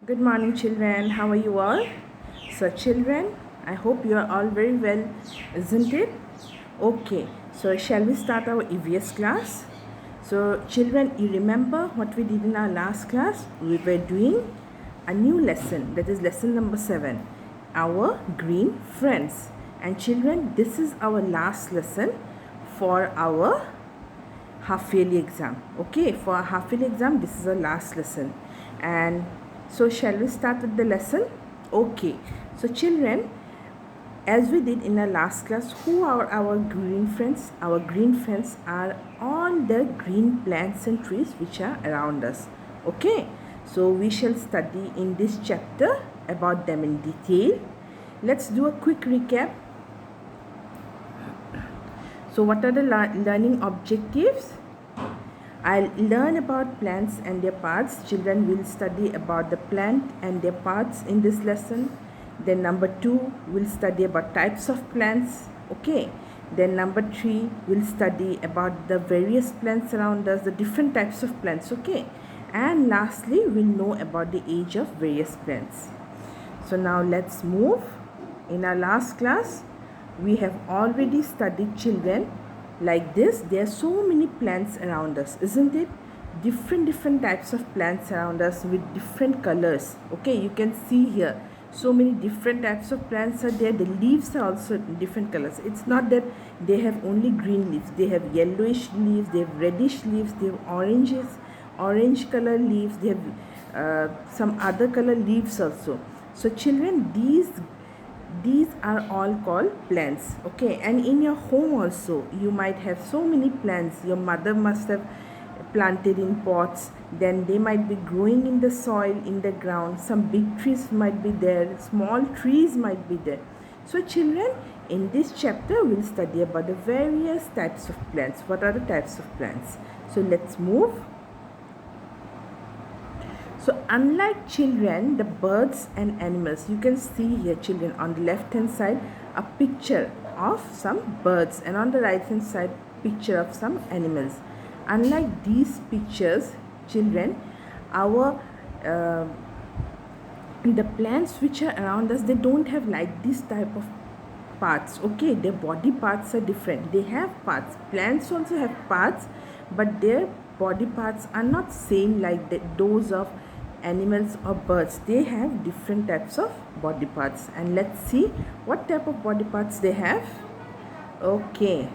Good morning, children. How are you all? So, children, I hope you are all very well, isn't it? Okay, so shall we start our EVS class? So, children, you remember what we did in our last class? We were doing a new lesson, that is lesson number 7, our green friends. And, children, this is our last lesson for our half yearly exam. Okay, for our half yearly exam, this is our last lesson. And so shall we start with the lesson? Okay, so children, as we did in our last class, who are our green friends? Our green friends are all the green plants and trees which are around us. Okay, so we shall study in this chapter about them in detail. Let's do a quick recap. So what are the learning objectives? I'll learn about plants and their parts. Children will study about the plant and their parts in this lesson. Then number 2, we'll study about types of plants. Okay. Then number 3, we'll study about the various plants around us, the different types of plants. Okay. And lastly, we'll know about the age of various plants. So now let's move. In our last class, we have already studied, children, like this. There are so many plants around us, isn't it? Different types of plants around us with different colors. Okay, you can see here so many different types of plants are there. The leaves are also different colors. It's not that they have only green leaves. They have yellowish leaves, they have reddish leaves, they have orange color leaves, they have some other color leaves also. So children, these are all called plants. Okay, and in your home also you might have so many plants. Your mother must have planted in pots, then they might be growing in the soil, in the ground. Some big trees might be there, small trees might be there. So children, in this chapter we'll study about the various types of plants. What are the types of plants? So let's move. So unlike children, the birds and animals, you can see here, children, on the left hand side a picture of some birds, and on the right hand side picture of some animals. Unlike these pictures, children, our the plants which are around us, they don't have like this type of parts. Okay, their body parts are different. They have parts. Plants also have parts, but their body parts are not same like those of animals or birds. They have different types of body parts, and let's see what type of body parts they have. Okay,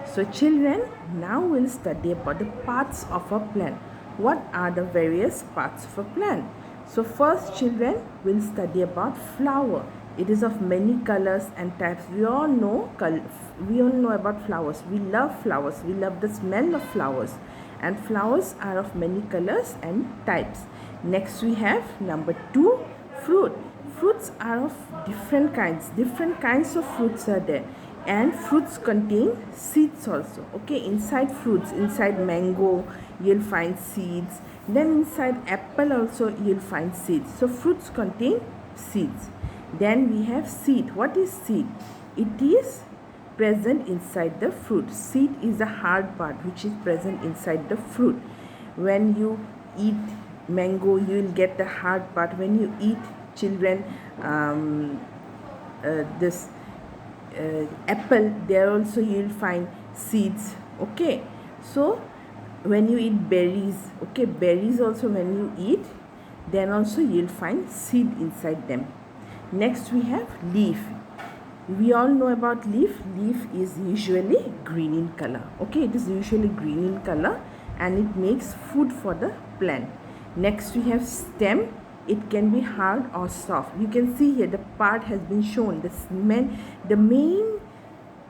so children, now we'll study about the parts of a plant. What are the various parts of a plant? So first, children, we'll study about flower. It is of many colors and types. We all know about flowers. We love flowers. We love the smell of flowers. And flowers are of many colors and types. Next we have number 2, fruit. Fruits are of different kinds. Different kinds of fruits are there. And fruits contain seeds also. Okay, inside fruits, inside mango, you'll find seeds. Then inside apple also you'll find seeds. So fruits contain seeds. Then we have seed. What is seed? It is present inside the fruit. Seed is the hard part which is present inside the fruit. When you eat mango, you will get the hard part. When you eat, children, this apple, there also you will find seeds. Okay, so when you eat berries, okay, berries also when you eat, then also you will find seed inside them. Next we have leaf. We all know about leaf. Leaf is usually green in color. Okay, it is usually green in color and it makes food for the plant. Next we have stem. It can be hard or soft. You can see here the part has been shown. The main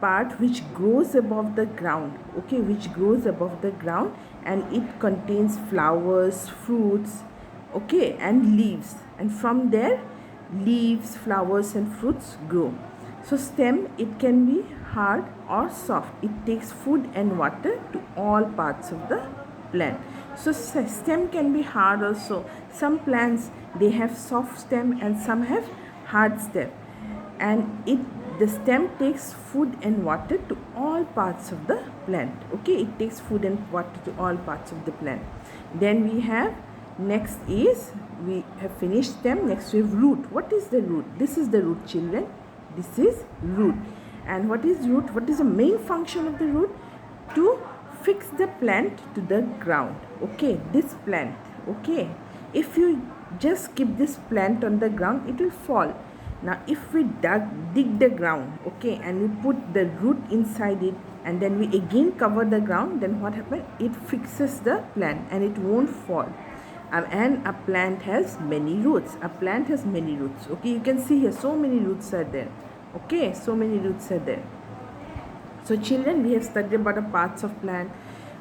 part which grows above the ground. Okay, which grows above the ground, and it contains flowers, fruits, okay, and leaves. And from there, leaves, flowers, and fruits grow. So stem, it can be hard or soft. It takes food and water to all parts of the plant. So stem can be hard also. Some plants, they have soft stem and some have hard stem, and the stem takes food and water to all parts of the plant. Okay, it takes food and water to all parts of the plant. Then we have, next is, we have finished stem. Next we have root. What is the root? This is the root, children. This is root. And what is root? What is the main function of the root? To fix the plant to the ground. Okay, this plant. Okay, if you just keep this plant on the ground, it will fall. Now if we dig the ground, okay, and we put the root inside it, and then we again cover the ground, then what happens? It fixes the plant and it won't fall. And a plant has many roots. A plant has many roots. Okay, you can see here so many roots are there. Okay, so many roots are there. So children, we have studied about the parts of plant.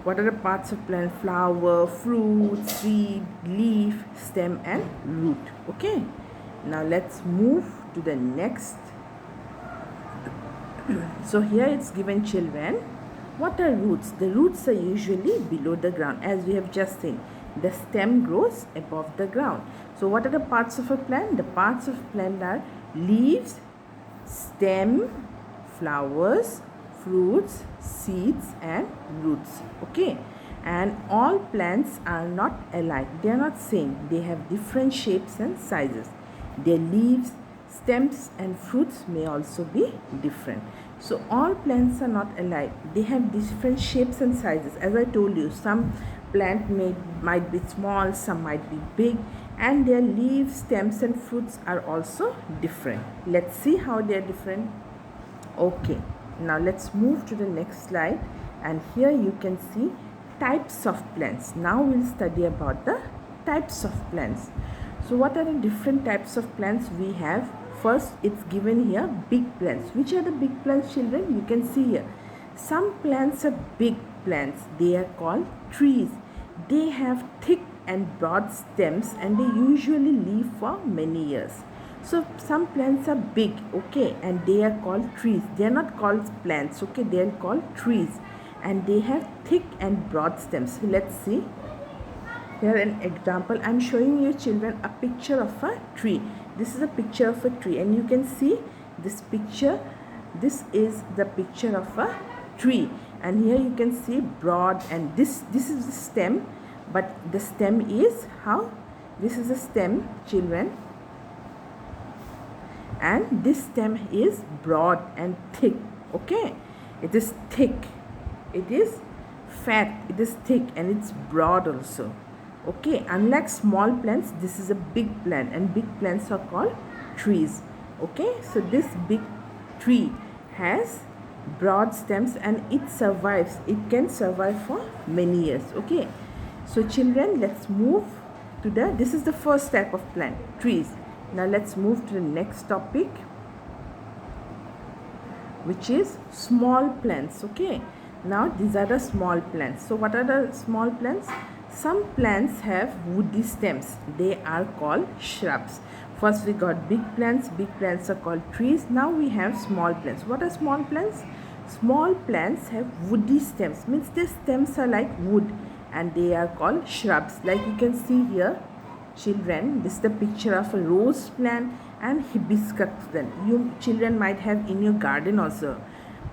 What are the parts of plant? Flower, fruit, seed, leaf, stem and root. Okay, now let's move to the next. So here it's given, children, what are roots? The roots are usually below the ground, as we have just seen. The stem grows above the ground. So what are the parts of a plant? The parts of plant are leaves, stem, flowers, fruits, seeds and roots. Okay, and all plants are not alike. They are not same. They have different shapes and sizes. Their leaves, stems and fruits may also be different. So all plants are not alike. They have different shapes and sizes. As I told you, some plant might be small, some might be big, and their leaves, stems and fruits are also different. Let's see how they are different. Okay, now let's move to the next slide, and here you can see types of plants. Now we'll study about the types of plants. So what are the different types of plants we have? First, it's given here big plants. Which are the big plants, children? You can see here. Some plants are big plants. They are called trees. They have thick and broad stems and they usually live for many years. So some plants are big, okay, and they are called trees. They are not called plants, okay, they are called trees, and they have thick and broad stems. Let's see. Here an example. I am showing you, children, a picture of a tree. This is a picture of a tree, and you can see this picture. This is the picture of a tree, and here you can see broad, and this is the stem, but the stem is how? This is a stem, children, and this stem is broad and thick. Okay, it is thick, it is fat, it is thick, and it's broad also. Okay, unlike small plants, this is a big plant, and big plants are called trees. Okay, so this big tree has broad stems and it survives. It can survive for many years. Okay, so children, let's move to this is the first type of plant, trees. Now let's move to the next topic, which is small plants. Okay, now these are the small plants. So what are the small plants? Some plants have woody stems. They are called shrubs. First we got big plants. Big plants are called trees. Now we have small plants. What are small plants? Small plants have woody stems. Means their stems are like wood, and they are called shrubs. Like you can see here, children, this is the picture of a rose plant and hibiscus plant. You children might have in your garden also.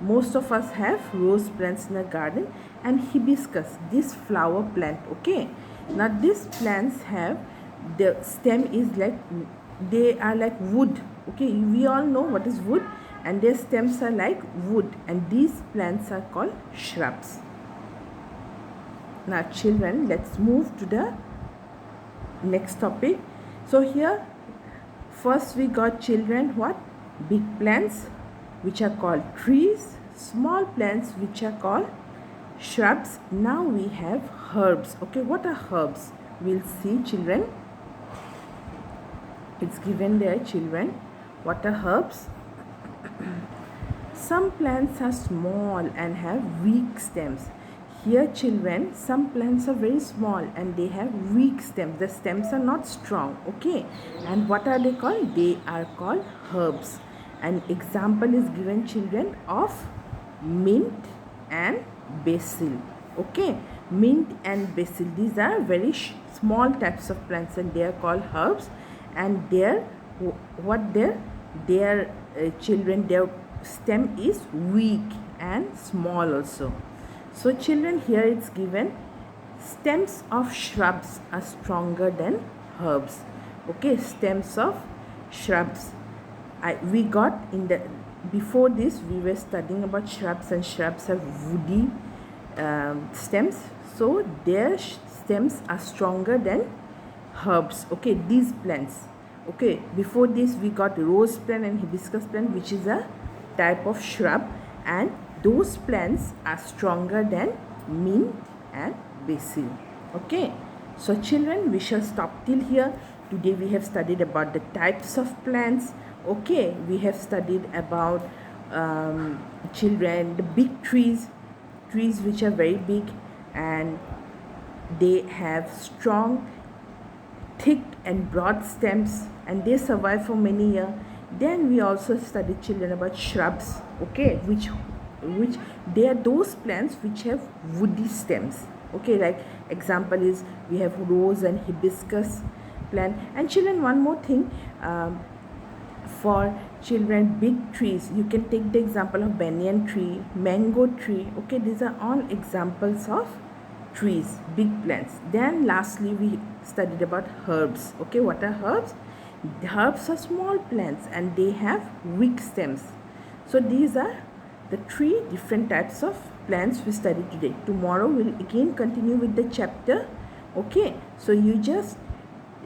Most of us have rose plants in a garden, and hibiscus, this flower plant. Okay, now these plants have, the stem is like, they are like wood. Okay, we all know what is wood, and their stems are like wood, and these plants are called shrubs. Now children, let's move to the next topic. So here first we got, children, what? Big plants, which are called trees, small plants, which are called shrubs. Now we have herbs. Okay, what are herbs? We'll see, children. It's given there, children. What are herbs? Some plants are small and have weak stems. Here, children, some plants are very small and they have weak stems. The stems are not strong. Okay, and what are they called? They are called herbs. An example is given, children, of mint and basil. Okay, mint and basil, these are very small types of plants and they are called herbs, and their children, their stem is weak and small also. So children, here it's given stems of shrubs are stronger than herbs. Okay, stems of shrubs. We got in the before this we were studying about shrubs, and shrubs have woody stems, so their stems are stronger than herbs. Okay, these plants. Okay, before this we got rose plant and hibiscus plant, which is a type of shrub, and those plants are stronger than mint and basil. Okay, so children, we shall stop till here. Today we have studied about the types of plants. Okay, we have studied about children, the big trees which are very big and they have strong, thick and broad stems, and they survive for many years. Then we also studied children about shrubs. Okay, which they are those plants which have woody stems. Okay, like example is we have rose and hibiscus plant. And children, one more thing, for children, big trees, you can take the example of banyan tree, mango tree. Okay, these are all examples of trees, big plants. Then lastly we studied about herbs. Okay, what are herbs? The herbs are small plants and they have weak stems. So these are the 3 different types of plants we studied today. Tomorrow we'll again continue with the chapter. Okay, so you just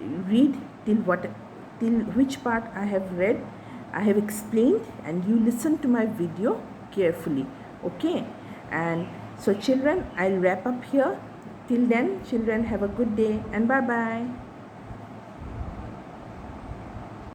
read till which part I have read, I have explained, and you listen to my video carefully. Okay, and so children, I'll wrap up here. Till then, children, have a good day and bye bye.